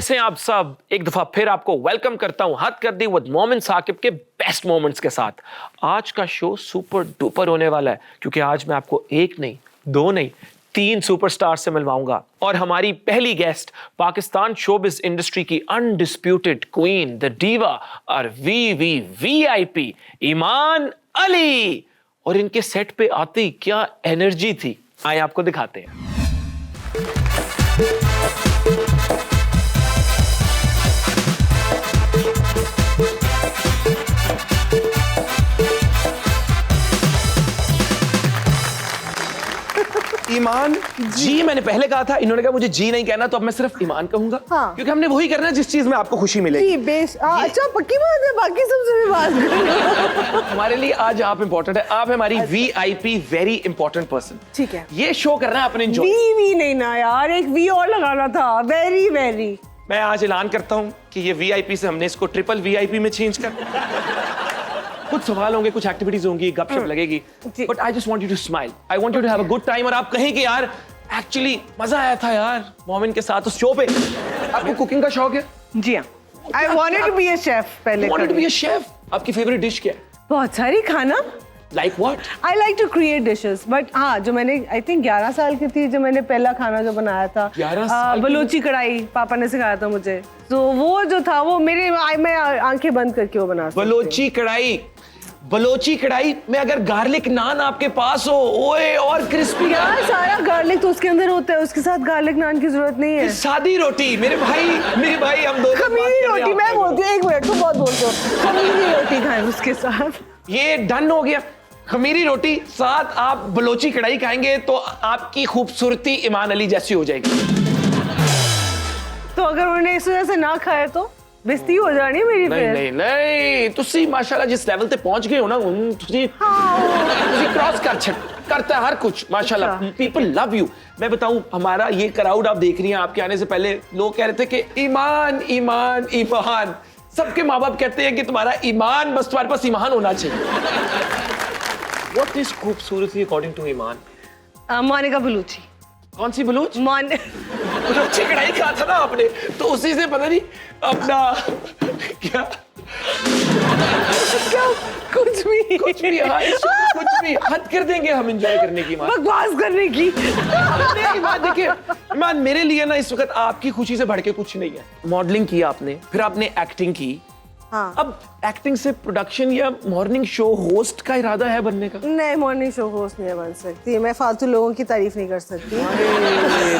कैसे हैं आप सब? एक दफा फिर आपको वेलकम करता हूं हद कर दी विद मोमिन साकिब के बेस्ट मोमेंट्स के साथ। आज का शो सुपर डुपर होने वाला है क्योंकि आज मैं आपको एक नहीं, दो नहीं, 3 सुपरस्टार से मिलवाऊंगा। और हमारी पहली गेस्ट पाकिस्तान शोबिस इंडस्ट्री की अनडिस्प्यूटेड क्वीन, द डीवा और वीआईपी ईमान अली। और इनके सेट पे आते ही क्या एनर्जी थी, आए आपको दिखाते हैं। ईमान जी, मैंने पहले कहा था, इन्होंने कहा मुझे जी नहीं कहना, तो अब मैं सिर्फ ईमान कहूंगा। हाँ। क्योंकि हमने वही करना है जिस चीज में आपको खुशी मिलेगी। जी, अच्छा पक्की बात है, बाकी सबसे भी बात करो। हमारे लिए आज आप इंपॉर्टेंट है, आप हमारी वीआईपी वेरी इंपॉर्टेंट पर्सन। ठीक है, ये शो करना है अपने एंजॉय। वी नहीं ना यार, एक वी और लगाना था। वेरी वेरी मैं आज ऐलान करता हूँ कि ये वीआईपी से हमने इसको ट्रिपल वीआईपी में चेंज कर। कुछ सवाल होंगे, कुछ एक्टिविटीज होंगी, गपशप लगेगी, but I just want you to smile, I want you to have a good time. और आप कहें कि यार एक्चुअली मजा आया था यार मोमिन के साथ उस शो पे। आपको कुकिंग का शौक है? जी हाँ, I wanted to be a chef. पहले wanted to be a chef. आपकी फेवरेट डिश क्या है? बहुत सारी खाना। Like what? I like to create dishes, but हाँ, जो मैंने आई थिंक 11 साल की थी जब मैंने पहला खाना जो बनाया था, 11 साल बलूची कढ़ाई, पापा ने सिखाया था मुझे। तो वो जो था वो मैं आंखें बंद करके वो बना सकती हूँ। बलोची कढ़ाई में अगर गार्लिक नान आपके पास हो, ओए और क्रिस्पी यार, सारा गार्लिक तो उसके अंदर होता है, उसके साथ गार्लिक नान की जरूरत नहीं है। सादी रोटी मेरे भाई हम दोनों खमीरी रोटी मैं बोलती हूँ, 1 मिनट, तुम बहुत बोलते हो। खमीरी रोटी खाएं उसके साथ। ये डन हो गया। खमीरी रोटी साथ आप बलोची कढ़ाई खाएंगे तो आपकी खूबसूरती ईमान अली जैसी हो जाएगी। तो अगर उन्होंने इस वजह से ना खाया तो बेइज्जती हो जानी मेरी। नहीं, तुसी माशाल्लाह जिस लेवल पे पहुंच गए हो ना, तुसी क्रॉस करता है हर कुछ माशाल्लाह। People love you. मैं बताऊं, हमारा ये क्राउड आप देख रही हैं, आपके आने से पहले लोग कह रहे थे कि ईमान ईमान ईमान। सबके माँ बाप कहते हैं कि तुम्हारा ईमान, बस तुम्हारे पास ईमान होना चाहिए। What is खूबसूरती अकॉर्डिंग टू ईमान? मोनिका बलूची। कौन सी बलूच? बलूची कढ़ाई कहा था ना आपने, तो उसी से पता नहीं अपना क्या कुछ भी हाँ, कुछ भी हद कर देंगे हम एंजॉय करने की, बकवास करने की। देखिए ईमान, मेरे लिए ना इस वक्त आपकी खुशी से बढ़ के कुछ नहीं है। मॉडलिंग की आपने, फिर आपने एक्टिंग की। हाँ। अब एक्टिंग से प्रोडक्शन या मॉर्निंग शो होस्ट का इरादा है बनने का? नहीं, मॉर्निंग शो होस्ट नहीं बन सकती, मैं फालतू लोगों की तारीफ नहीं कर सकती।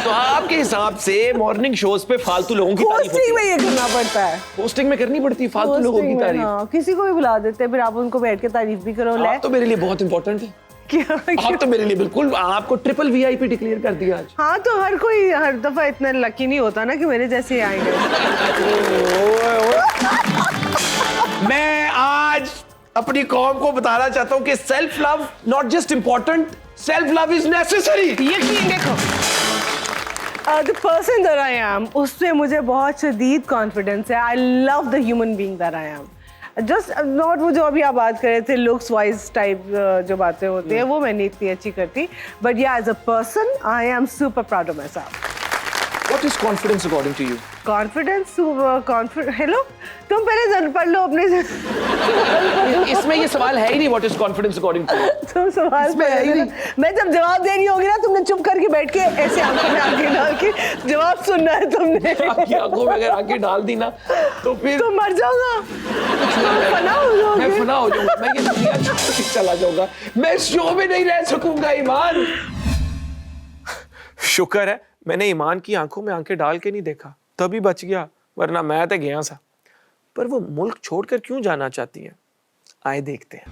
तो आपके हिसाब से मॉर्निंग शोज पे फालतू लोगों की तारीफ होस्टिंग में ये करना पड़ता है। होस्टिंग में करनी पड़ती है फालतू लोगों की तारीफ। हाँ, किसी को भी बुला देते हैं, फिर आप उनको बैठ के तारीफ भी करो। आप तो मेरे लिए बहुत इंपॉर्टेंट है। क्या? आप तो मेरे लिए बिल्कुल, आपको ट्रिपल वीआईपी डिक्लेयर कर दिया आज। हाँ, तो हर कोई हर दफा इतना लकी नहीं होता ना कि मेरे जैसे आएंगे। मैं आज अपनी कौम को बताना चाहता हूं कि self love not just important, self love is necessary. यकीन देखो, the person that I am, उससे मुझे बहुत शदीद कॉन्फिडेंस है। I love the human being that I am. Just not वो जो अभी आप बात कर रहे थे लुक्स वाइज टाइप जो बातें होती है, वो मैं नहीं इतनी अच्छी करती, बट या as a person I am super proud of my self. What is confidence according to you? Confidence, hello, तुम पहले पढ़ लो अपने से। इसमें ये सवाल है ही नहीं, what is confidence according to you? तुम सवाल इसमें है ही नहीं। मैं जब जवाब दे रही होगी ना, तुमने चुप करके बैठ के ऐसे आंखों में आंखें डाल के जवाब सुनना है तुमने। आपकी आंखों में अगर आंखें डाल दी ना, तो फिर तुम मर जाओगा, फना हो जाओगे। मैं फना हो जाऊंगा, मैं ये दुनिया छोड़ के चला जाऊंगा, मैं इस शो में नहीं रह सकूंगा। ईमान, शुक्र है मैंने ईमान की आंखों में आंखें डाल के नहीं देखा, तभी बच गया, वरना मैं तो गया सा। पर वो मुल्क छोड़कर क्यों जाना चाहती है, आए देखते हैं।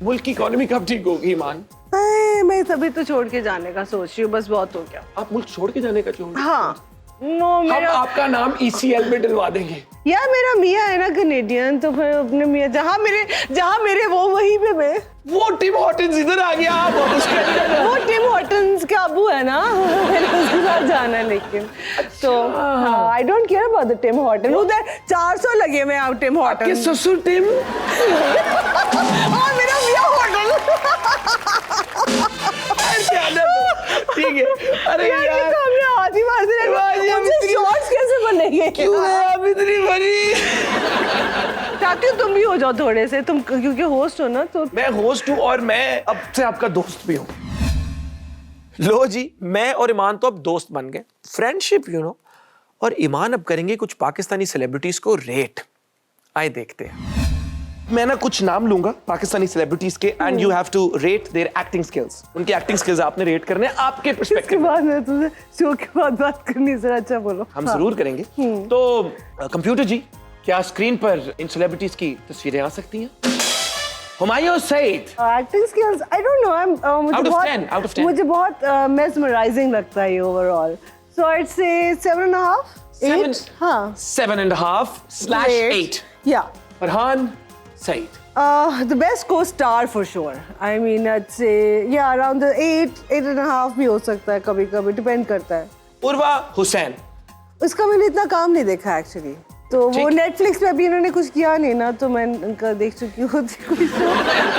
मुल्क की इकोनॉमी कब ठीक होगी ईमान? मैं तभी तो छोड़ के जाने का सोच रही हूँ, बस बहुत हो गया। आप मुल्क छोड़ के जाने का चाह रही हैं? हाँ, हम आपका नाम ECL में डलवा देंगे। यार मेरा मियाँ है ना कैनेडियन, तो फिर अपने मियाँ जहाँ मेरे वो वहीं पे मैं। वो टिम हॉटन्स इधर आ गया, आप वो टिम हॉटन्स का अबू है ना, मैंने उसके साथ जाना है। लेकिन तो हाँ, I don't care about the Tim Horton. उधर 400 लगे मैं आप टिम हॉटन। आपके ससुर टिम और मेरा मियाँ हॉटन। ठीक है। अरे यार बाजी मार दे रहे बाजी हो। हम मुझे इतनी- शॉर्ट्स कैसे बनेंगे? क्यों है आप इतनी बड़ी? चाहती हूँ तुम भी हो जाओ थोड़े से, तुम क्योंकि होस्ट हो ना तो। मैं होस्ट हूँ और मैं अब से आपका दोस्त भी हूँ। लो जी, मैं और ईमान तो अब दोस्त बन गए, फ्रेंडशिप यू नो। और ईमान अब करेंगे कुछ पाकिस्तानी सेलिब्रिटीज को रेट। आए देखते हैं। मैं ना कुछ नाम लूंगा पाकिस्तानी सेलिब्रिटीज के and you have to rate their acting skills. उनके एक्टिंग स्किल्स आपने रेट करने हैं आपके इसके पर्सपेक्टिव। बाद मैं तुझे शो के बाद बात करनी जरा, अच्छा बोलो। हम जरूर करेंगे। तो कंप्यूटर जी, क्या स्क्रीन पर इन सेलिब्रिटीज की तस्वीरें आ सकती हैं? Humayun Saeed. Acting skills I don't know, मुझे Out of बहुत 10, out of 10. मुझे बहुत मेस्मराइजिंग लगता है ये ओवरऑल। सो इट्स से 7.5 Seven. 8 हाँ 7.5/8। या Farhan Saeed. the best co-star for sure. I mean, I'd say yeah, around the 8.5 भी हो सकता है कभी कभी, डिपेंड करता है। उर्वा हुसैन। उसका मैंने इतना काम नहीं देखा एक्चुअली, तो वो ठीक। नेटफ्लिक्स पे अभी इन्होंने कुछ किया नहीं ना, तो मैं उनका देख चुकी हूँ कोई शो,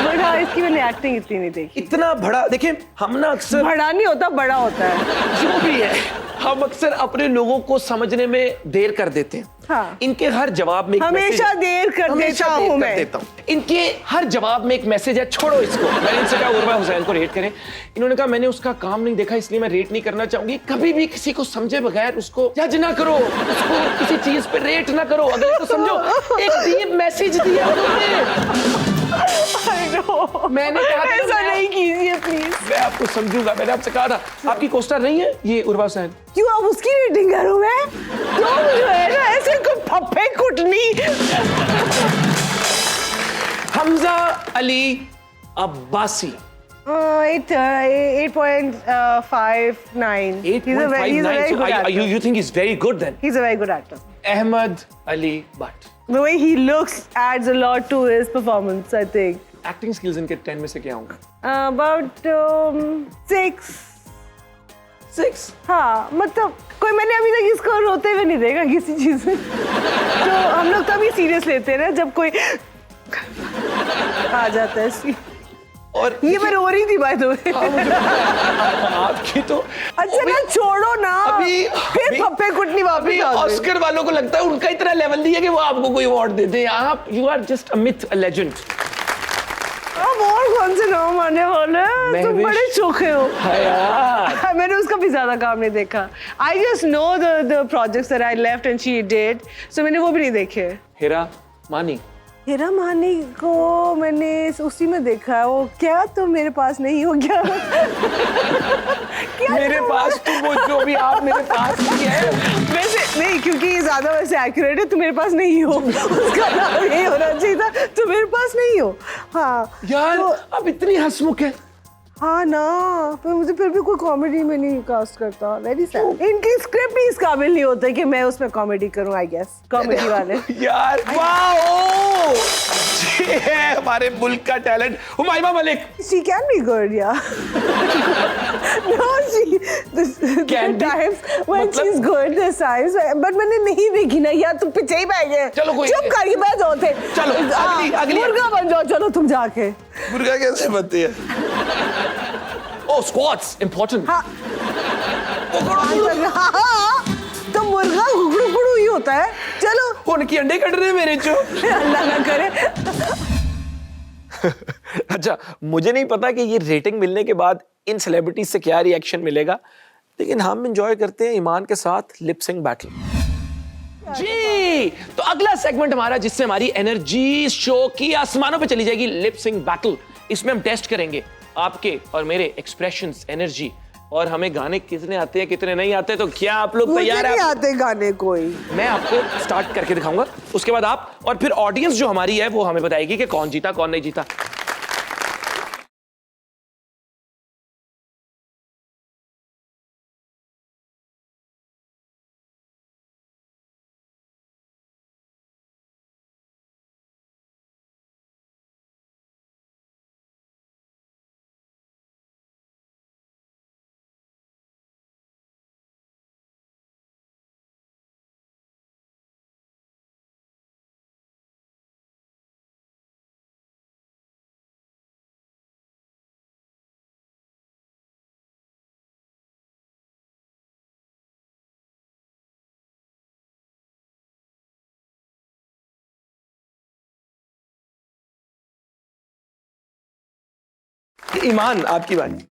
बट हाँ इसकी मैंने एक्टिंग इतनी नहीं देखी। इतना बड़ा देखिए, हम ना अक्सर बड़ा नहीं होता, बड़ा होता है। जो भी है, हम अक्सर अपने लोगों को समझने में देर कर देते हैं। हाँ। इनके हर जवाब में एक हमेशा मैसेज- देर कर हमेशा देता देर हूँ कर मैं। देता हूँ। इनके हर जवाब में एक मैसेज है, छोड़ो इसको। मैंने इनसे कहा उर्वा हुसैन को रेट करें। इन्होंने कहा मैंने उसका काम नहीं देखा इसलिए मैं रेट नहीं करना चाहूंगी। कभी भी किसी को समझे बगैर उसको जज ना करो, उसको किसी चीज पे रेट ना करो, अगले को समझो। एक डीप मैसेज दिया उन्होंने। I know. मैंने कहा था ऐसा मैं- नहीं कीजिए प्लीज। मैं आपको समझूंगा, मैंने आपसे कहा था। आपकी कोस्टार नहीं है ये उर्वा हुसैन? क्यों अब उसकी रेटिंग करूं मैं? क्यों जो है ना ऐसे कोई फप्पे कुटनी। Hamza Ali Abbasi. 8.59. He's a very 8.59. good actor. You think he's very good then? He's a very good actor. Ahmed Ali Butt. The way he looks adds a lot to his performance, I think. Acting skills इनके 10 में से क्या होंगे? About 6. 6। हाँ मतलब कोई, मैंने अभी तक इसको रोते हुए नहीं देखा किसी चीज में। तो हम लोग तभी सीरियस लेते हैं ना जब कोई आ जाता है इसकी। और ये मैं रो रही थी बाय द वे। आपकी तो अच्छा ना छोड़ो ना, अभी- फिर अभी- फप्पे कुटनी अभी वापस आ गई। ऑस्कर वालों को लगता है उनका इतना लेवल नहीं है कि वो आपको कोई अवार्ड दे दे। आप you are just a myth, a legend. अब और कौन से नाम आने वाले हैं? तुम महविश। बड़े चोखे हो। हाय यार। मैंने उसका भी ज्यादा काम नहीं देखा। I just know the projects that I left and she did, so मैंने वो भी नहीं देखे। हेरा मानी। हीरा मानी को मैंने उसी में देखा है, वो क्या तुम मेरे पास नहीं हो क्या? क्या मेरे पास तो वो जो भी आप मेरे पास ही है। वैसे नहीं, क्योंकि ये ज्यादा वैसे एक्यूरेट है, तुम मेरे पास नहीं हो। उसका नाम यही होना चाहिए था, तुम मेरे पास नहीं हो। हाँ यार तो, अब इतनी हंसमुख है। हाँ ना, पर मुझे फिर भी कोई कॉमेडी में नहीं कास्ट करता। Very sad. इनकी स्क्रिप्ट ही इस काबिल नहीं होता कि मैं उसमें कॉमेडी करूं, आई गेस कॉमेडी वाले। यार वाओ, ये है हमारे मुल्क का talent Humayun Malik. She can be good, yeah. No, Can be? times when मतलब? she's good, there's times, but मैंने नहीं देखी ना यार, तुम पीछे ही बैठ गए। चलो कोई चुप नहीं। करके बैठ जाओ थे। चलो, अगली। मुर्गा बन जाओ, चलो तुम जाके। मुर्गा कैसे बनती है? ओ स्क्वाट्स इंपॉर्टेंट। हाँ। हाँ, तो मुर्गा घुगड़ू गुड़ू ही होता है। चलो उनकी अंडे कट रहे हैं मेरे चो। अल्लाह ना करे। अच्छा, मुझे नहीं पता कि ये रेटिंग मिलने के बाद इन सेलिब्रिटीज से क्या रिएक्शन मिलेगा, लेकिन हम एंजॉय करते हैं ईमान के साथ लिप सिंक बैटल। जी, तो अगला सेगमेंट हमारा जिससे हमारी एनर्जी शो की आसमानों पे चली जाएगी, लिप सिंक बैटल। इसमें हम टेस्ट करेंगे आपके और मेरे एक्सप्रेशंस, एनर्जी, और हमें गाने कितने आते हैं कितने नहीं आते। तो क्या आप लोग मुझे तैयार नहीं हैं? आते गाने कोई। मैं आपको स्टार्ट करके दिखाऊंगा, उसके बाद आप, और फिर ऑडियंस जो हमारी है वो हमें बताएगी कि कौन जीता कौन नहीं जीता। ईमान, आपकी बात।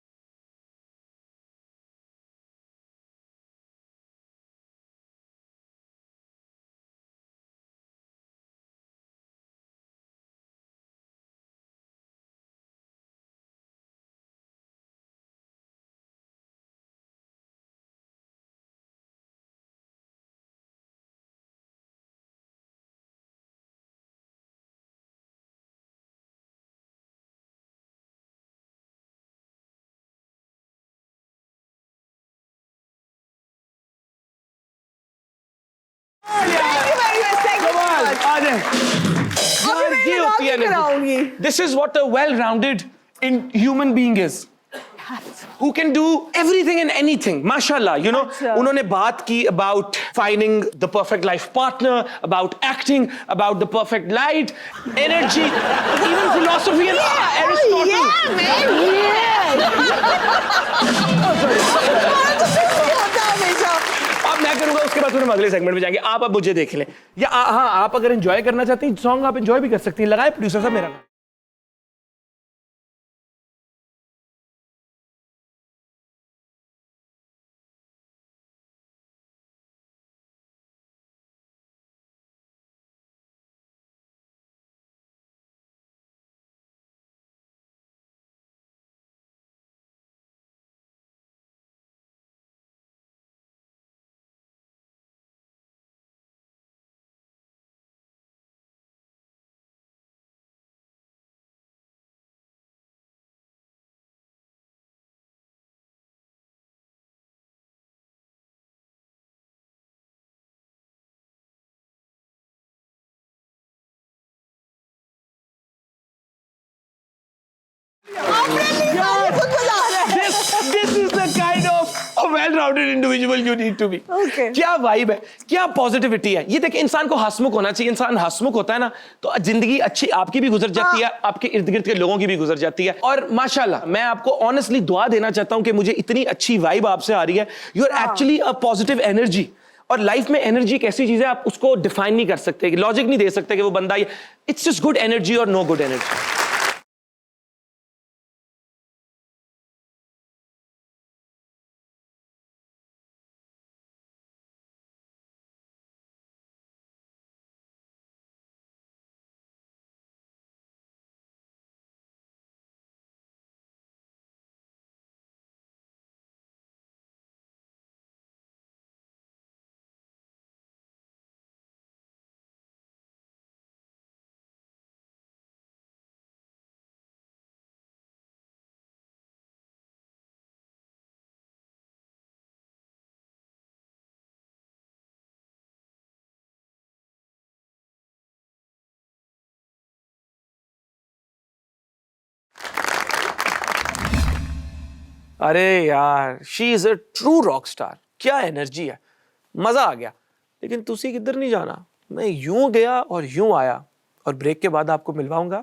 आ जाए। यार, ये होती है कराऊंगी। This is what a well-rounded in human being is. Who can do everything and anything. Mashallah, you know. अच्छा। उन्होंने बात की about finding the perfect life partner, about acting, about the perfect light, energy, even philosophy and Aristotle. अब मैं करूंगा, उसके बाद फिर हम अगले सेगमेंट में जाएंगे। आप अब मुझे देख लें, या हाँ, आप अगर एंजॉय करना चाहते हैं सॉन्ग, आप एंजॉय भी कर सकती हैं। लगाए प्रोड्यूसर साहब मेरा। This is the kind of a well-rounded individual you need to be. Okay. क्या वाइब है, क्या पॉजिटिविटी है। ये देखिए, इंसान को हंसमुख होना चाहिए। इंसान हंसमुख होता है ना, तो जिंदगी अच्छी आपकी भी गुजर जाती है, आपके इर्द गिर्द के लोगों की भी गुजर जाती है। और माशाल्लाह, मैं आपको ऑनेस्टली दुआ देना चाहता हूं कि मुझे इतनी अच्छी वाइब आपसे आ रही है। You are actually a positive energy. और लाइफ में एनर्जी एक ऐसी चीज है, आप उसको डिफाइन नहीं कर सकते, लॉजिक नहीं दे सकते कि वो बंदा, इट्स जस्ट गुड एनर्जी और नो गुड एनर्जी। अरे यार, she is a true rock star. क्या एनर्जी है, मजा आ गया। लेकिन तुसी किधर नहीं जाना, मैं यूं गया और यूं आया। और ब्रेक के बाद आपको मिलवाऊंगा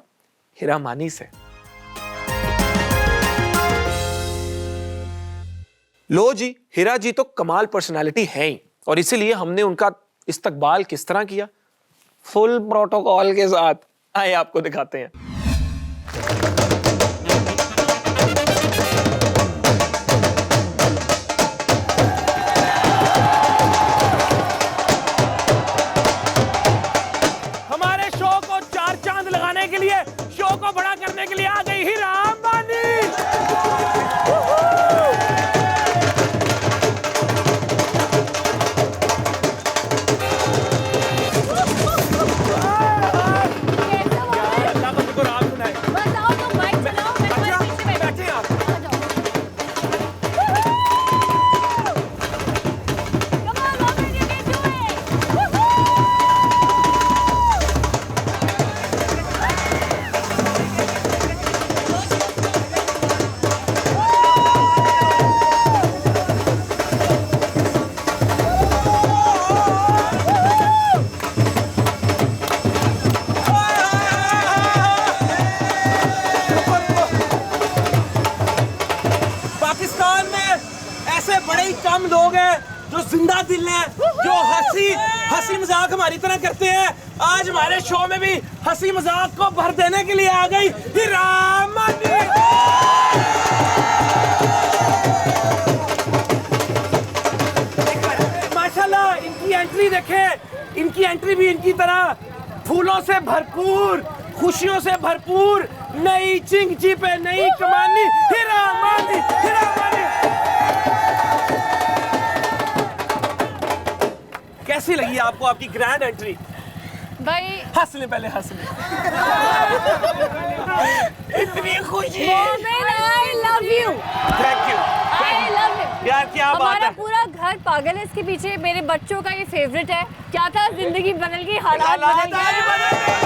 हिरा मानी से। लो जी, हिरा जी तो कमाल पर्सनालिटी है ही, और इसीलिए हमने उनका इस्तकबाल किस तरह किया, फुल प्रोटोकॉल के साथ। आइए आपको दिखाते हैं। शो को बड़ा करने के लिए आ गई हिरा अंबानी। अल्लाह का शुक्र, आप सुनाए। बताओ तो बाइक चलाओ, मैं तुम्हारे पीछे बैठे आप। आ जाओ। Come on, Robin, you can do it. Pakistan में ऐसे बड़े ही कम लोग हैं जो जिंदा दिल हैं जो हंसी मजाक हमारी तरह करते हैं, आज हमारे शो में भी हंसी मजाक को भर देने के लिए आ गई हीरामनी। माशाल्लाह इनकी एंट्री देखें, इनकी एंट्री भी इनकी तरह फूलों से भरपूर, खुशियों से भरपूर, नई चिंगची पे नई कमानी, हीरामनी हीरामनी। कैसी लगी आपको आपकी ग्रैंड एंट्री? भाई हंस ले पहले, हंस ले। इतनी खुशी। I love you, thank you I love you. यार क्या बात हमारा है। पूरा घर पागल है इसके पीछे। मेरे बच्चों का ये फेवरेट है। क्या था, जिंदगी बदल गई, हालात बदल गए।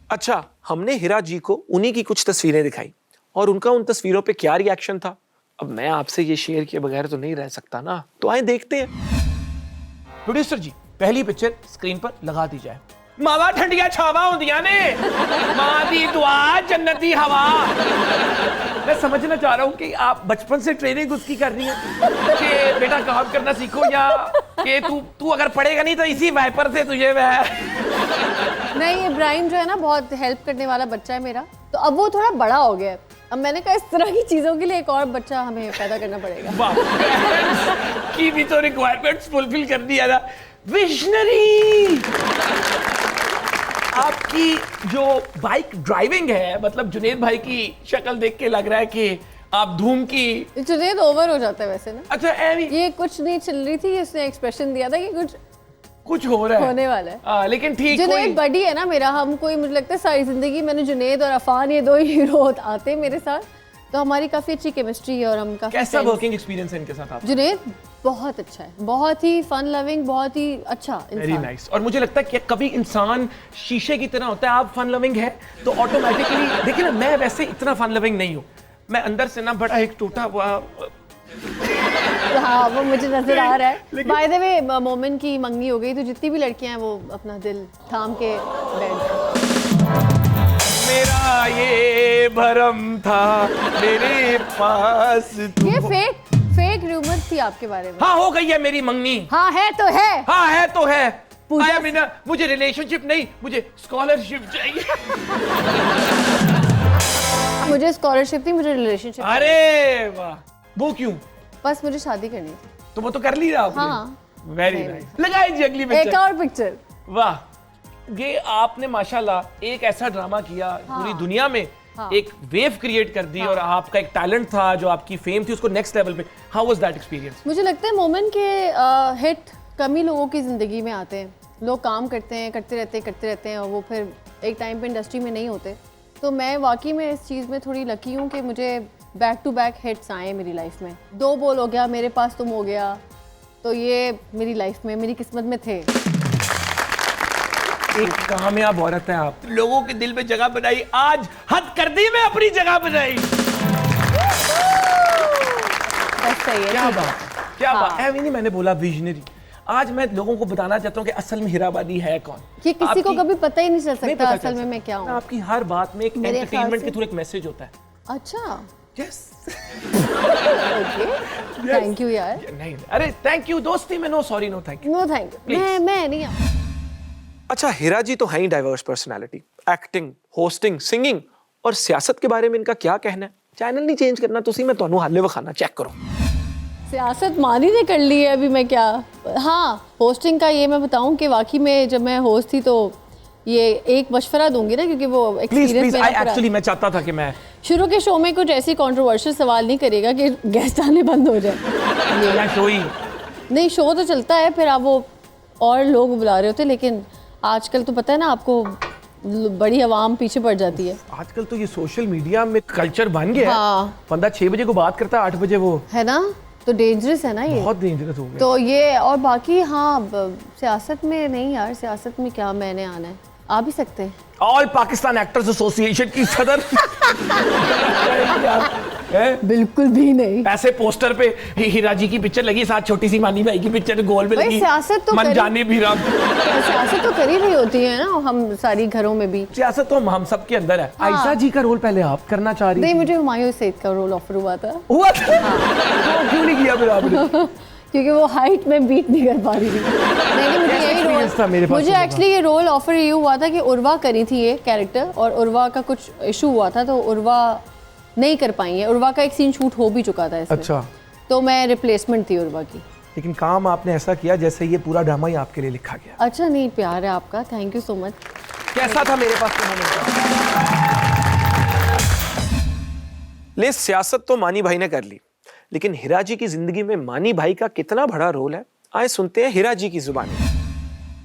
अच्छा, हमने हिरा जी को उन्हीं की कुछ तस्वीरें दिखाई और उनका उन तस्वीरों पे क्या रिएक्शन था, अब मैं आपसे ये शेयर किए बगैर तो नहीं रह सकता ना, तो आए देखते हैं। प्रोड्यूसर जी, पहली पिक्चर स्क्रीन पर लगा दी जाए। मावा ठंडिया छावा होंदिया ने, मां दी दुआ जन्नती हवा। मैं समझना चाह रहा हूँ कि आप बचपन से ट्रेनिंग उसकी कर रही हैं कि बेटा काम करना सीखो, या कि तू अगर पढ़ेगा नहीं तो इसी वाइपर से तुझे वह। नहीं, इब्राहिम जो है ना बहुत हेल्प करने वाला बच्चा है मेरा, तो अब वो थोड़ा बड़ा हो गया है। अब मैंने कहा इस तरह की चीजों के लिए एक और बच्चा हमें पैदा करना पड़ेगा। वाह, की भी तो रिक्वायरमेंट्स फुलफिल कर दिया था। विजनरी। आपकी जो बाइक ड्राइविंग है, मतलब जुनेद भाई की शक्ल देख के लग रहा है कि आप धूम की। जुनेद ओवर हो जाता है वैसे ना। अच्छा ये कुछ नहीं चल रही थी, इसने एक्सप्रेशन दिया था कि कुछ हो रहा है, होने वाला है। लेकिन ठीक। जुनेद बडी है ना मेरा, हम कोई मुझे लगता है सारी जिंदगी मैंने जुनेद और अफान ये दो हीरो आते हैं मेरे साथ, तो हमारी काफी अच्छी केमिस्ट्री है और हम काफी। कैसा वर्किंग एक्सपीरियंस है इनके साथ आप? जुनेद बहुत अच्छा है, बहुत ही फन लविंग, बहुत ही अच्छा वेरी इंसान। नाइस। और मुझे लगता है कि कभी इंसान शीशे की तरह होता है, आप फन लविंग है तो ऑटोमेटिकली, देखिए ना, मैं वैसे इतना फन लविंग नहीं हूँ, मैं अंदर से ना बड़ा एक टूटा हुआ। हाँ, वो मुझे नजर आ रहा है। बाय द वे, मोमिन की मंगनी हो गई, तो जितनी भी लड़कियां हैं वो अपना दिल थाम के बैठ। मेरा ये भरम था मेरे पास तू। ये फेक रूमर थी आपके बारे में। हाँ, हो गई है मेरी मंगनी। हाँ है तो है। हाँ है तो है। पूजा आया मीना, मुझे रिलेशनशिप नहीं, मुझे स्कॉलरशिप चाहिए। मुझे स्कॉलरशिप थी, मुझे रिलेशनशिप। अरे वाह, वो क्यों? बस मुझे शादी करनी थी। तो वो तो कर ली आपने। हाँ। Very nice. लगाई जी अगली एक पिक्चर। और पिक्चर। वाह, ये आपने माशाल्लाह एक ऐसा ड्रामा किया, पूरी दुनिया में एक वेव क्रिएट कर दी, और आपका एक टैलेंट था, जो आपकी फेम थी, उसको नेक्स्ट लेवल पे। How was that experience? मुझे लगता है मोमेंट के हिट कम ही लोगों की जिंदगी में आते हैं। लोग काम करते हैं, करते रहते हैं, और वो फिर एक टाइम पे इंडस्ट्री में नहीं होते। तो मैं वाकई में इस चीज़ में थोड़ी लकी हूँ कि मुझे बैक टू बैक हिट्स आए मेरी लाइफ में। 2 बोल हो गया, मेरे पास तुम हो गया, तो ये मेरी लाइफ में, मेरी किस्मत में थे। एक कामयाब औरत है आप, लोगों के दिल में जगह बनाई, आज हद कर दी में अपनी जगह बनाई। बस सही है। क्या ठीक है। बात, क्या हाँ। बात। नहीं, मैंने बोला विजनरी। आज मैं लोगों को बताना चाहता हूँ कि असल में हीराबादी है कौन। ये किसी को आपकी- कभी पता ही नहीं चल नहीं सकता पता असल चल में मैं सकता। क्या हूँ। आपकी हर बात में एक मेरे ख्याल एंटरटेनमेंट से- के थ्रू एक मैसेज होता है। अच्छा, यस। थैंक यू यार। नहीं, अरे थैंक यू, दोस्ती में no sorry no thank you. No thank you. मैं नहीं। अच्छा, हिरा जी तो है ही diverse personality, acting, hosting, singing और सियासत के बारे में इनका क्या कहना है? चैनल नहीं चेंज करना तुसी, मैं ਤੁਹਾਨੂੰ हाले वखाना चेक करो। सियासत मानी ने कर ली है अभी, मैं क्या। हाँ, होस्टिंग का ये मैं बताऊं कि वाकई में जब मैं होस्ट थी तो ये एक मशवरा दूंगी ना, क्योंकि वो प्लीज एक्सपीरियंस प्लीज, एक्चुअली मैं चाहता था कि मैं शुरू के शो में कुछ ऐसी कंट्रोवर्शियल सवाल नहीं करेगा कि गेस्ट आने बंद हो जाए। मैं शो ही। नहीं, शो तो चलता है, फिर आप वो और लोग बुला रहे होते, लेकिन आजकल तो पता है ना आपको, बड़ी आवाम पीछे पड़ जाती है। आजकल तो ये सोशल मीडिया में कल्चर बन गया है। हाँ। बंदा 6 बजे को बात करता है, 8 बजे वो है ना, तो डेंजरस है ना ये। बहुत डेंजरस हो गया। तो ये और बाकी हाँ सियासत में नहीं यार, सियासत में क्या मैंने आना है, आ भी सकते हैं। ऑल पाकिस्तान एक्टर्स एसोसिएशन की सदर बिल्कुल भी नहीं। ऐसे पोस्टर पे हीरा जी की पिक्चर लगी, साथ छोटी सी मानी भाई की पिक्चर गोल में भाई लगी, सियासत तो मन जाने भी रहा। सियासत तो करी रही होती है ना हम सारी घरों में भी। सियासत तो हम सब के अंदर है। हाँ। आयशा जी का रोल पहले आप करना चाह रही नहीं, थी। मुझे हुमायूं सईद का रोल ऑफर हुआ था। हुआ था? तो क्यों नहीं किया फिर आपने? क्योंकि वो हाइट में बीट नहीं कर पा रही थी। नहीं, मुझे यही experience था मेरे रोल, पास मुझे होगा। एक्चुअली ये रोल ऑफर ये हुआ था कि उर्वा करी थी ये कैरेक्टर, और उर्वा का कुछ इशू हुआ था तो उर्वा नहीं कर पाई है। उर्वा का एक सीन शूट हो भी चुका था इसमें। अच्छा। तो मैं रिप्लेसमेंट थी उर्वा की। लेकिन काम आपने ऐसा किया जैसे ये पूरा ड्रामा ही आपके लिए लिखा गया। अच्छा, नहीं, प्यार है आपका, थैंक यू सो मच। कैसा था मेरे पास तो ले सियासत तो मानी भाई ने कर ली, लेकिन हीरा जी की जिंदगी में मानी भाई का कितना बड़ा रोल है, आए सुनते हैं हीरा जी की जुबानी।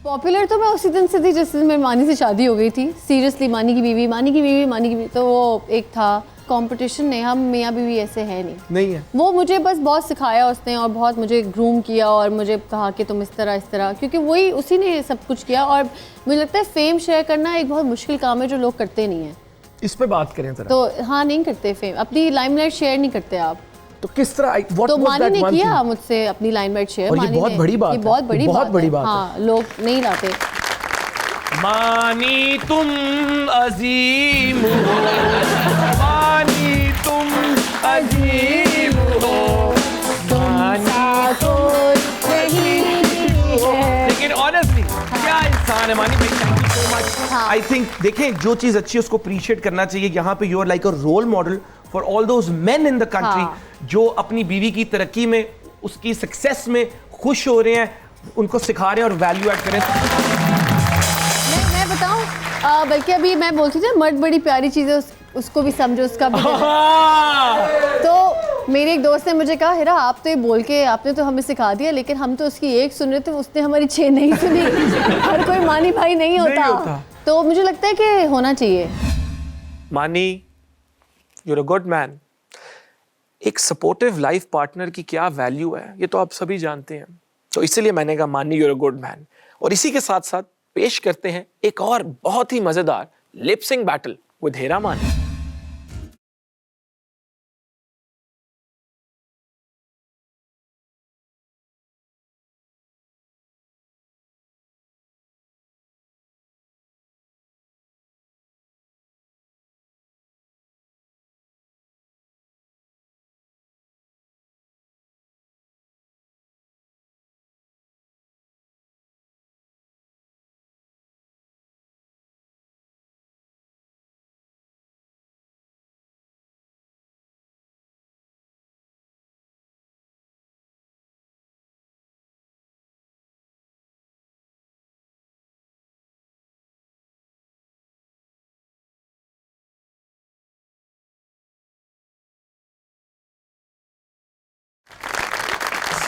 पॉपुलर तो मैं उसी दिन से थी जिस दिन मेरी मानी से शादी हो गई थी। सीरियसली, मानी की बीवी, मानी की बीवी, मानी की बीवी, तो वो एक था कंपटीशन नहीं, हम मियाँ बीवी ऐसे है नहीं है। वो मुझे बस बहुत सिखाया उसने और बहुत मुझे ग्रूम किया और मुझे कहा कि तुम इस तरह, क्योंकि वही उसी ने सब कुछ किया। और मुझे लगता है फेम शेयर करना एक बहुत मुश्किल काम है जो लोग करते नहीं है। इस पे बात करें जरा। तो हाँ, नहीं करते फेम, अपनी लाइमलाइट शेयर नहीं करते आप। तो किस तरह तो मानी ने किया मुझसे अपनी लाइमलाइट शेयर। और ये बहुत बड़ी बात ये है। बहुत बड़ी बहुत बड़ी है। बात है। हाँ, लोग नहीं लाते। मानी तुम अजीम हो, मानी तुम अजीम हो, मानी लेकिन ऑनेस्टली क्या इंसान है मानी भाई, thank you so much. I think देखें जो चीज अच्छी है उसको अप्रिशिएट करना चाहिए। यहाँ पे you are like a role model for all those men in the country जो अपनी बीवी की तरक्की में, उसकी सक्सेस में खुश हो रहे हैं, उनको सिखा रहे हैं और वैल्यू ऐड करें। मैं बताऊं, बल्कि अभी मैं बोलती थी मर्द बड़ी प्यारी चीज़ है, उसको भी समझो, उसका भी तो मेरे एक दोस्त ने मुझे कहा, हीरा आप तो ये बोल के आपने तो हमें सिखा दिया, लेकिन हम तो उसकी एक सुन रहे थे, उसने हमारी 6 नहीं सुनी। हर कोई मानी भाई नहीं होता। तो मुझे लगता है कि होना चाहिए। मानी, you're a good man। एक सपोर्टिव लाइफ पार्टनर की क्या वैल्यू है ये तो आप सभी जानते हैं, तो इसीलिए मैंने कहा मानी you're a good man। और इसी के साथ साथ पेश करते हैं एक और बहुत ही मजेदार लिप सिंक बैटल विद हीरा मानी।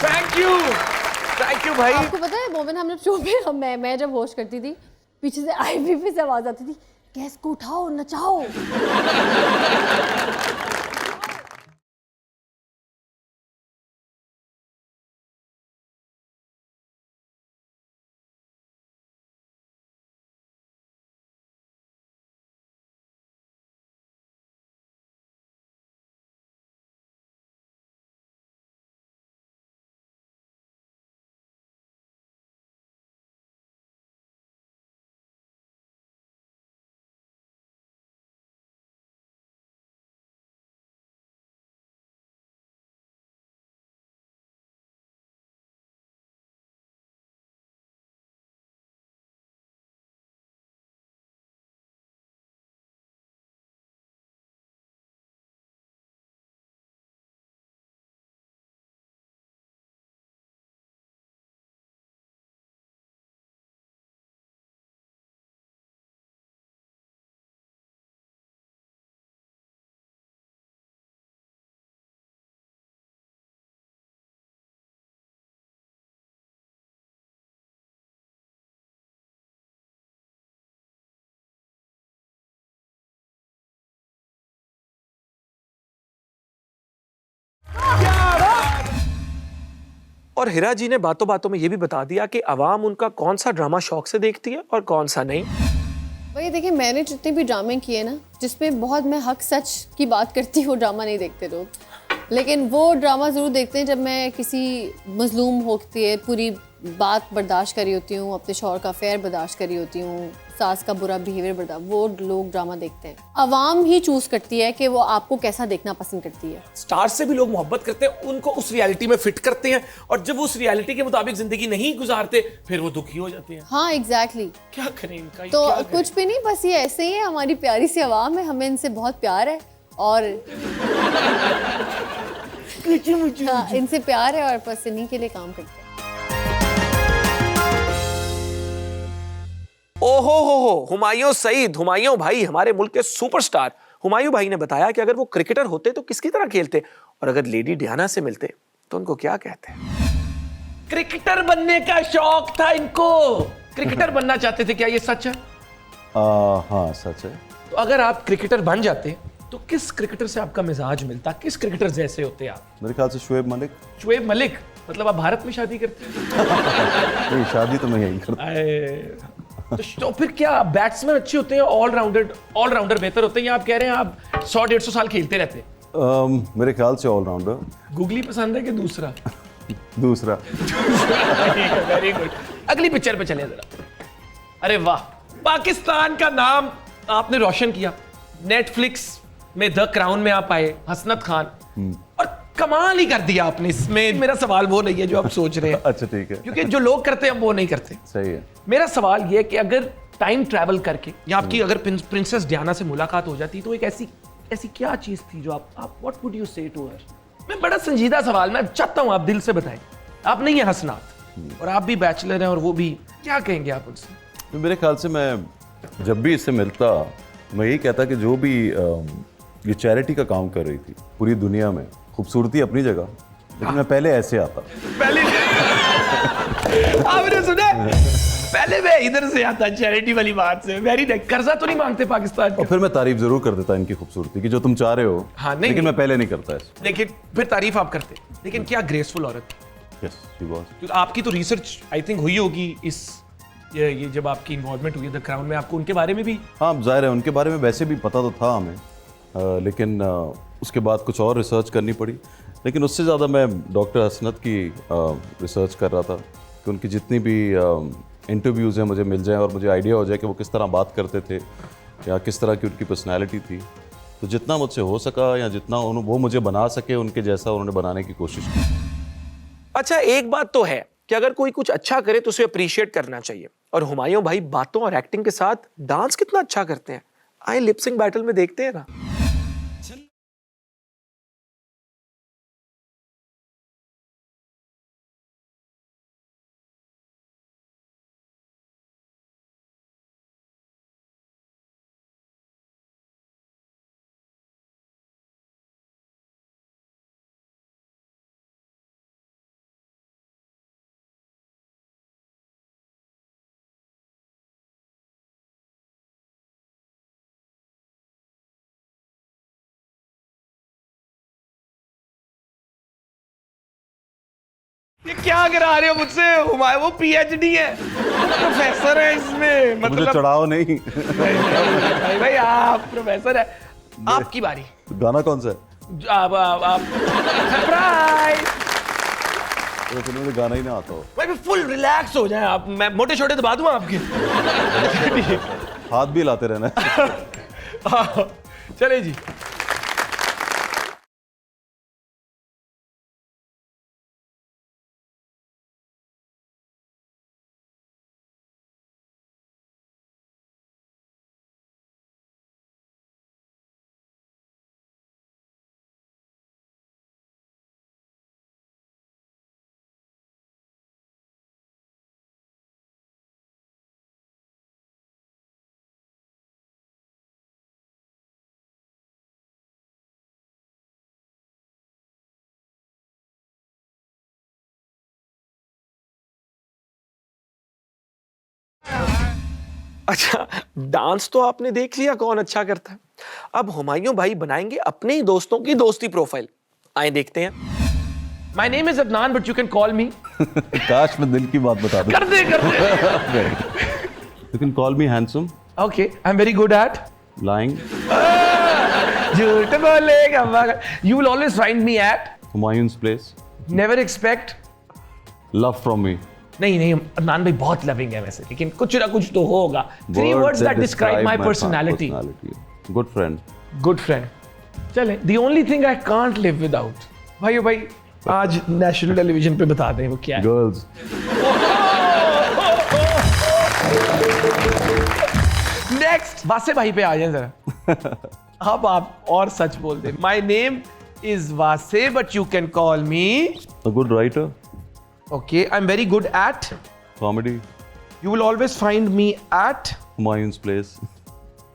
थैंक यू भाई। आपको पता है मोमिन, हम जब शो पे मैं जब होस्ट करती थी, पीछे से आईवीपी से आवाज आती थी, गैस को उठाओ, नचाओ। और हिरा जी ने बातों बातों में ये भी बता दिया कि अवाम उनका कौन सा ड्रामा शौक से देखती है और कौन सा नहीं। भाई देखिए, मैंने जितने भी ड्रामे किए ना, जिसमें बहुत मैं हक सच की बात करती हूँ, वो ड्रामा नहीं देखते लोग। लेकिन वो ड्रामा ज़रूर देखते हैं जब मैं किसी मजलूम होती है, पूरी बात बर्दाश्त करी होती हूँ, अपने शौहर का फेयर बर्दाश्त करी होती हूँ, सास का बुरा बिहेवियर बर्दाश्त, वो लोग ड्रामा देखते हैं। अवाम ही चूज़ करती है कि वो आपको कैसा देखना पसंद करती है। स्टार से भी लोग मोहब्बत करते हैं, उनको उस रियलिटी में फिट करते हैं, और जब उस रियलिटी के मुताबिक जिंदगी नहीं गुजारते फिर वो दुखी हो जाते हैं। हाँ एग्जैक्टली। क्या करें इनका, तो क्या करें? कुछ भी नहीं, बस ये ऐसे ही है, हमारी प्यारी सी आवाम है, हमें इनसे बहुत प्यार है और हाँ, इनसे प्यार है और बस इन्हीं के लिए काम करते हैं। ओहो हो, हुमायूं सईद, हुमायूं भाई, हमारे मुल्क के सुपरस्टार हुमायूं भाई ने बताया कि अगर वो क्रिकेटर होते तो किसकी तरह खेलते, और अगर लेडी डियाना से मिलते तो उनको क्या कहते। क्रिकेटर बनने का शौक था इनको, क्रिकेटर बनना चाहते थे, क्या ये सच है? हाँ सच है। तो अगर आप क्रिकेटर बन जाते तो किस क्रिकेटर से आपका मिजाज मिलता, किस क्रिकेटर जैसे होते आप? मेरे ख्याल से शुएब मलिक। शुएब मलिक, मतलब आप भारत में शादी करते हैं? नहीं, शादी तो मैं यही करता। तो फिर क्या बैट्समैन अच्छे होते हैं, ऑलराउंडर बेहतर होते हैं, या आप कह रहे हैं आप 100-150 साल खेलते रहते हैं? मेरे ख्याल से ऑलराउंडर। गुगली पसंद है कि दूसरा? दूसरा। Very good. अगली पिक्चर पे चले जरा। अरे वाह, पाकिस्तान का नाम आपने रोशन किया, नेटफ्लिक्स में द क्राउन में आप आए, हसनत खान, और कमाल ही कर दिया आपने इसमें। मेरा सवाल वो नहीं है जो आप सोच रहे हैं। अच्छा ठीक है। क्योंकि जो लोग करते हैं वो नहीं करते। सही है। मेरा सवाल ये है कि अगर टाइम ट्रैवल करके या आपकी अगर प्रिंसेस डियाना से मुलाकात हो जाती तो एक ऐसी क्या चीज थी जो आप व्हाट वुड यू से टू हर? मैं बड़ा संजीदा सवाल, मैं चाहता हूं आप दिल से बताएं। आप नहीं है हसनात और आप भी बैचलर हैं और वो भी, क्या कहेंगे आप उनसे? तो मेरे ख्याल से मैं जब भी इससे मिलता मैं यही कहता कि जो भी ये चैरिटी का काम कर रही थी पूरी दुनिया में, खूबसूरती अपनी जगह, लेकिन मैं पहले ऐसे आता। पहले आपने सुना, पहले मैं इधर से आता चैरिटी वाली बात से। Very nice. कर्जा तो नहीं मांगते पाकिस्तान और का? फिर मैं तारीफ जरूर कर देता इनकी खूबसूरती की, जो तुम चाह रहे हो। हाँ, नहीं, लेकिन नहीं। मैं पहले नहीं करता ऐसे। लेकिन फिर तारीफ आप करते, लेकिन क्या ग्रेसफुल औरत थी। Yes she was. क्योंकि आपकी तो रिसर्च आई थिंक हुई होगी इस ये जब आपकी इन्वॉल्वमेंट हुई द क्राउन में, आपको उनके बारे में भी? हाँ जाहिर है, उनके बारे में वैसे भी पता तो था हमें, लेकिन उसके बाद कुछ और रिसर्च करनी पड़ी। लेकिन उससे ज़्यादा मैं डॉक्टर हसनत की रिसर्च कर रहा था कि उनकी जितनी भी इंटरव्यूज़ हैं मुझे मिल जाएं और मुझे आइडिया हो जाए कि वो किस तरह बात करते थे या किस तरह की उनकी पर्सनैलिटी थी। तो जितना मुझसे हो सका या जितना वो मुझे बना सके उनके जैसा उन्होंने बनाने की कोशिश की। अच्छा, एक बात तो है कि अगर कोई कुछ अच्छा करे तो उसे अप्रिशिएट करना चाहिए, और हुमायूं भाई बातों और एक्टिंग के साथ डांस कितना अच्छा करते हैं। आए लिपसिंग बैटल में देखते हैं ना। ये क्या करा रहे हो मुझसे? हुमायूं वो पीएचडी है, प्रोफेसर है इसमें, मुझे मतलब चढ़ाओ नहीं। भाई आप प्रोफेसर है। आपकी बारी। गाना कौन सा है? आप सरप्राइज। तो मुझे गाना ही ना आता हो। भाई फुल रिलैक्स हो जाए आप, मैं मोटे छोटे दबा दूं आपके। हाथ भी लाते रहना। चले जी। अच्छा, डांस तो आपने देख लिया कौन अच्छा करता है। अब हुमायूं भाई बनाएंगे अपने ही दोस्तों की दोस्ती प्रोफाइल। आए देखते हैं। My name is Adnan, but you can call me. काश मैं दिल की बात बता दूं. कर दे. You can call me handsome, Okay, I'm very good at. lying, झूठ बोलेगा मगर. You will always find me at. Humayun's place, Never expect. love from me. नहीं अदनान भाई बहुत लविंग है वैसे, लेकिन कुछ ना कुछ तो होगा. 3 words that describe my personality. Good friend. Good friend. चले. The only thing I can't live without. भाई आज नेशनल टेलीविजन पे बता दें वो क्या है. Girls. नेक्स्ट वासे भाई पे आ जाए जरा. अब आप और सच बोल दे. माय नेम इज वासे but you can call me. A good writer. Okay I am very good at. Comedy. You will always find me at. Humayun's place.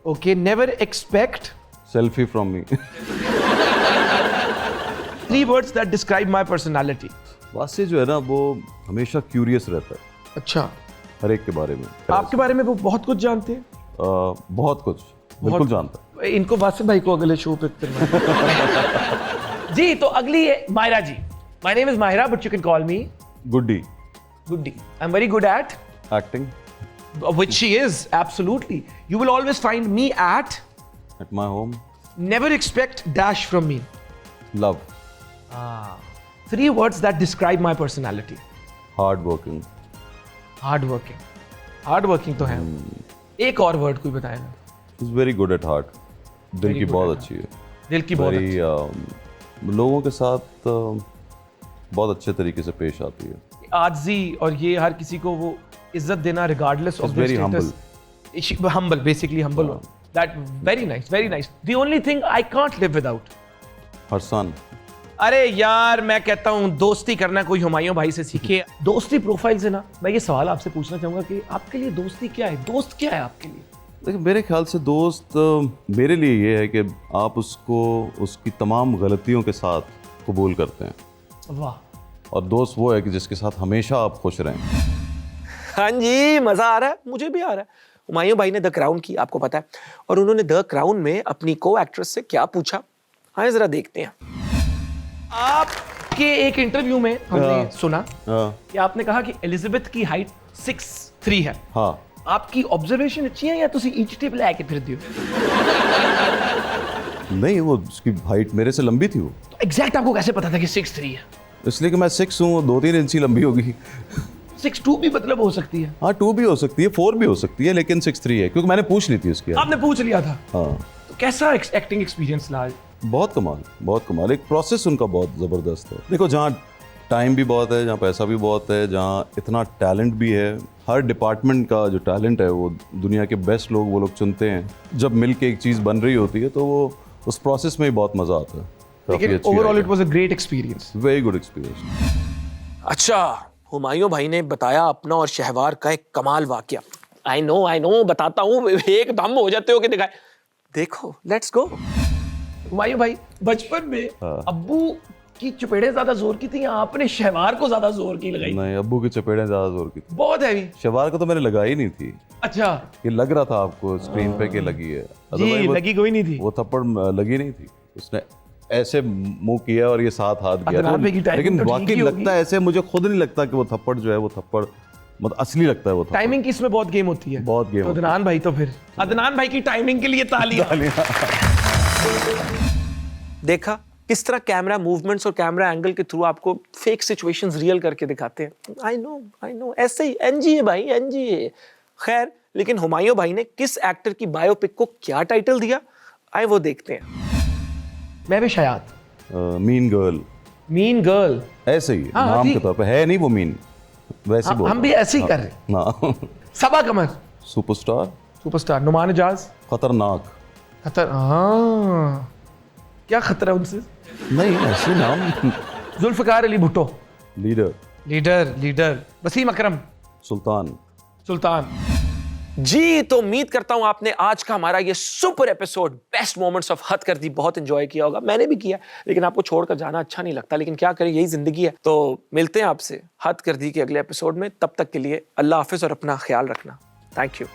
Okay never expect. Selfie from me. 3 words that describe my personality. वासे जो है ना वो हमेशा curious रहता है अच्छा, हर एक के बारे में. आपके बारे में वो बहुत कुछ जानते हैं. बहुत कुछ बिल्कुल जानता है. इनको वासिफ भाई को अगले शो पे जी. तो अगली है Myra ji. My name is Myra but you can call me Guddi. Guddi. I am very good at. Acting Which she is, absolutely. You will always find me at. at my home. Never expect dash from me. Love. 3 words that describe my personality. Hard working. Hardworking. Hardworking तो है. एक और word कोई बताए ना. He's very good at heart. दिल Very की good बहुत at अच्छी है. दिल की बहुत अच्छी. Very लोगों के साथ बहुत अच्छे तरीके से पेश आती है. आजी और ये हर किसी को वो इज्जत देना regardless of She's their very status. Humble, basically humble one. That very nice, very nice. The only thing I can't live without. Her son. अरे यार मैं कहता हूँ दोस्ती करना कोई हुमायूं भाई से सीखे. दोस्ती प्रोफाइल से ना मैं ये सवाल आपसे पूछना चाहूंगा कि आपके लिए दोस्ती क्या है. दोस्त क्या है आपके लिए. देखिए मेरे ख्याल से दोस्त मेरे लिए ये है कि आप उसको उसकी तमाम गलतियों के साथ कबूल करते हैं. वाह. और दोस्त वो है कि जिसके साथ हमेशा आप खुश रहें. हाँ जी, मजा आ रहा है, मुझे भी आ रहा है. हुमायूं भाई ने द क्राउन की, आपको पता है, और उन्होंने द क्राउन में अपनी को एक्ट्रेस से क्या पूछा. हाँ जरा देखते हैं. आपके एक इंटरव्यू में हमने सुना हाँ. कि आपने कहा कि एलिजाबेथ की हाइट 6'3" है. हाँ. आपकी ऑब्जर्वेशन अच्छी है या तुसी ईच टेप लेके फिरदे हो. नहीं वो उसकी हाइट मेरे से लंबी थी वो. तो एग्जैक्ट आपको कैसे पता था कि 6'3" है. इसलिए कि मैं 6 हूँ, 2-3 इंच ही लंबी होगी. 6'2" भी मतलब हो सकती है. हाँ 2 भी हो सकती है, 4 भी हो सकती है, लेकिन 6'3" है क्योंकि मैंने पूछ ली थी उसकी. आपने पूछ लिया था. हाँ. तो कैसा एक्टिंग एक्सपीरियंस रहा. बहुत कमाल, बहुत कमाल. एक प्रोसेस उनका बहुत ज़बरदस्त है. देखो जहाँ टाइम भी बहुत है, जहाँ पैसा भी बहुत है, जहाँ इतना टैलेंट भी है, हर डिपार्टमेंट का जो टैलेंट है वो दुनिया के बेस्ट लोग वो लोग चुनते हैं. जब मिल के एक चीज़ बन रही होती है तो वो उस प्रोसेस में ही बहुत मज़ा आता है. लेकिन overall it was a great experience. Very good experience. अच्छा, हुमायूं भाई ने बताया अपना और शहवार का एक कमाल वाकया. आई नो बताता हूँ, एकदम हो जाते हो कि दिखाए. देखो, लेट्स गो. हुमायूं भाई बचपन में अब्बू की चपेड़े ज्यादा जोर की थी या आपने शहवार को ज्यादा जोर की लगाई. नहीं, अब्बू की चपेड़ें ज़्यादा जोर की थी. बहुत हैवी. शवार को तो मैंने लगाई नहीं थी. अच्छा ये लग रहा था आपको स्क्रीन पे कि लगी है. जी, Otherwise वो- लगी कोई नहीं थी. वो थप्पड़ लगी नहीं थी. उसने ऐसे मुंह किया और ये साथ हाथ किया. अदनान भाई की टाइमिंग लेकिन तो ठीक वाकई ही होगी. लगता है ऐसे, मुझे खुद नहीं लगता कि वो थप्पड़ जो है वो थप्पड़ मतलब असली लगता है वो थप्पड़. टाइमिंग की इसमें बहुत गेम होती है. बहुत गेम तो होती है. अदनान भाई तो फिर अदनान भाई की टाइमिंग के लिए तालियां. देखा किस तरह कैमरा मूवमेंट्स और कैमरा एंगल के थ्रू आपको फेक सिचुएशंस रियल करके दिखाते हैं. आई नो ऐसे ही एनजी है भाई, एनजी है. खैर, लेकिन हुमायूं भाई ने किस एक्टर की बायोपिक को क्या टाइटल दिया, आए वो देखते हैं. मैं भी शायद मीन गर्ल. Mean girl. ऐसे ही हाँ, नाम ठीक. के तौर पे है नहीं वो मीन, वैसे बोल हम भी ऐसे ही कर रहे हैं. ना. सबा कमर सुपरस्टार. सुपरस्टार. नुमान इजाज. खतरनाक. खतर. हाँ क्या खतरा उनसे. नहीं ऐसे नाम. जुल्फकार अली भुट्टो. लीडर. लीडर. वसीम अकरम. सुल्तान. सुल्तान. जी, तो उम्मीद करता हूं आपने आज का हमारा ये super episode best moments of हद कर दी बहुत एंजॉय किया होगा. मैंने भी किया, लेकिन आपको छोड़कर जाना अच्छा नहीं लगता, लेकिन क्या करें, यही जिंदगी है. तो मिलते हैं आपसे हद कर दी के अगले एपिसोड में. तब तक के लिए अल्लाह हाफिज और अपना ख्याल रखना. Thank you.